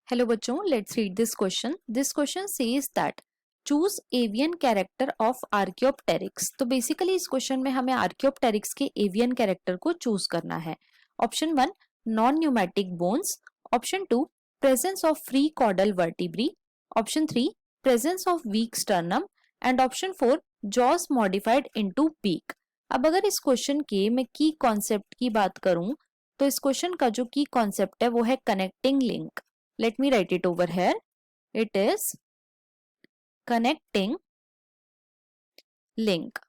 Hello बच्चों, let's read this question. This question says that choose avian character of Archaeopteryx. तो basically इस question में हमें Archaeopteryx के एवियन कैरेक्टर को चूज करना है. Option 1 non pneumatic bones, option 2 presence of free caudal vertebrae, option 3 presence of weak sternum and option 4 jaws modified into beak. अब अगर इस क्वेश्चन के मैं की कॉन्सेप्ट की बात करूं तो इस क्वेश्चन का जो की कॉन्सेप्ट है वो है connecting link. Let me write it over here. It is connecting link.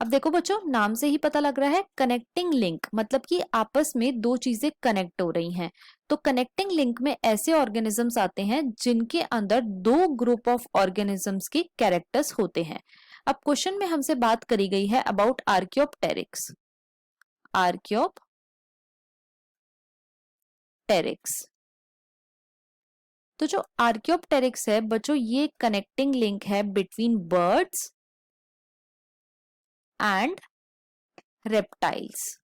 अब देखो बच्चों, नाम से ही पता लग रहा है कनेक्टिंग लिंक मतलब कि आपस में दो चीजें कनेक्ट हो रही हैं. तो कनेक्टिंग लिंक में ऐसे ऑर्गेनिजम्स आते हैं जिनके अंदर दो ग्रुप ऑफ ऑर्गेनिजम्स के कैरेक्टर्स होते हैं. अब क्वेश्चन में हमसे बात करी गई है अबाउट आर्कियोप्टेरिक्स. आर्कियोप्टेरिक्स तो जो आर्कियोप्टेरिक्स है बच्चों, ये कनेक्टिंग लिंक है बिटवीन बर्ड्स एंड रेप्टाइल्स.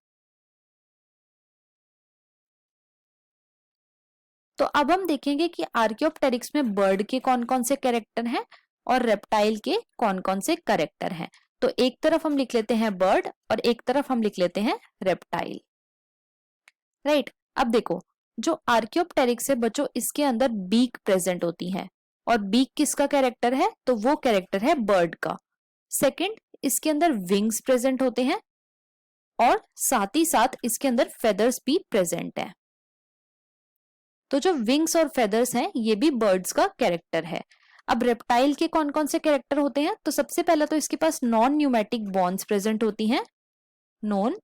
तो अब हम देखेंगे कि आर्कियोप्टेरिक्स में बर्ड के कौन कौन से कैरेक्टर हैं और रेप्टाइल के कौन कौन से कैरेक्टर हैं. तो एक तरफ हम लिख लेते हैं बर्ड और एक तरफ हम लिख लेते हैं रेप्टाइल. राइट. अब देखो, जो आर्कियोप्टेरिक्स है बच्चों, इसके अंदर बीक प्रेजेंट होती है और बीक किसका कैरेक्टर है? तो वो कैरेक्टर है बर्ड का. सेकंड, इसके अंदर विंग्स प्रेजेंट होते हैं और साथ ही साथ इसके अंदर फेदर्स भी प्रेजेंट है. तो जो विंग्स और फेदर्स हैं ये भी बर्ड्स का कैरेक्टर है. अब रेप्टाइल के कौन कौन से कैरेक्टर होते हैं? तो सबसे पहला तो इसके पास नॉन न्यूमेटिक बोन्स प्रेजेंट होती हैं. नॉन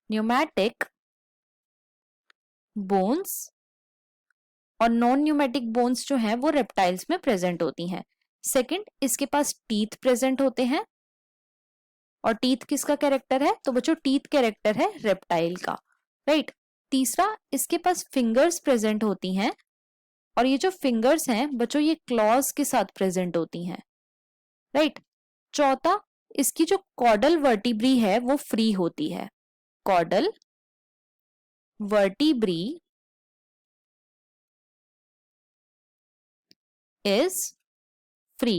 न्यूमेटिक बोन्स और नॉन न्यूमेटिक बोन्स जो हैं वो रेप्टाइल्स में प्रेजेंट होती हैं. सेकंड, इसके पास टीथ प्रेजेंट होते हैं और टीथ किसका कैरेक्टर है? तो बच्चों टीथ कैरेक्टर है रेप्टाइल का. राइट. तीसरा, इसके पास फिंगर्स प्रेजेंट होती हैं और ये जो फिंगर्स हैं बच्चों ये क्लॉज के साथ प्रेजेंट होती हैं. राइट. चौथा, इसकी जो कॉर्डल वर्टिब्री है वो फ्री होती है. कॉर्डल वर्टिब्री इज फ्री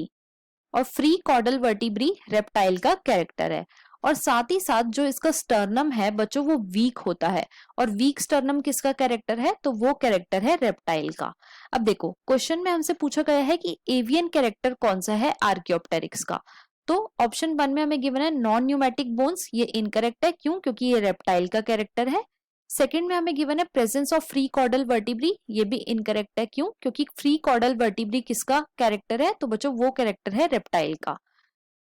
और फ्री कॉर्डल वर्टिब्री रेप्टाइल का कैरेक्टर है. और साथ ही साथ जो इसका स्टर्नम है बच्चों वो वीक होता है और वीक स्टर्नम किसका कैरेक्टर है? तो वो कैरेक्टर है रेप्टाइल का. अब देखो, क्वेश्चन में हमसे पूछा गया है कि एवियन कैरेक्टर कौन सा है आर्कियोप्टेरिक्स का. तो ऑप्शन 1 में हमें गिवन है नॉन न्यूमेटिक बोन्स. ये इनकरेक्ट है. क्यों? क्योंकि ये रेप्टाइल का कैरेक्टर है. सेकंड में हमें गिवन है presence of free caudal vertebrae. ये भी इनकरेक्ट है. क्यों? क्योंकि फ्री कॉर्डल वर्टिब्री किसका कैरेक्टर है? तो बच्चों वो कैरेक्टर है रेप्टाइल का.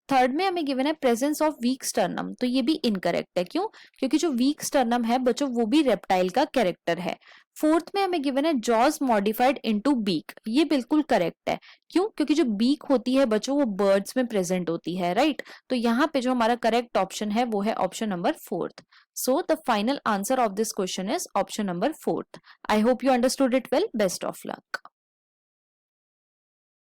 थर्ड में हमें गिवन है प्रेजेंस ऑफ वीक स्टर्नम. तो ये भी इनकरेक्ट है. क्यों? क्योंकि जो वीक स्टर्नम है बच्चों वो भी रेप्टाइल का कैरेक्टर है. फोर्थ में हमें गिवन है जॉज मॉडिफाइड इनटू बीक. ये बिल्कुल करेक्ट है. क्यों? क्योंकि जो बीक होती है बच्चों वो बर्ड्स में प्रेजेंट होती है. राइट. तो यहाँ पे जो हमारा करेक्ट ऑप्शन है वो है option number 4th. So the final answer of this question is option number 4th. I hope you understood it well. Best of luck.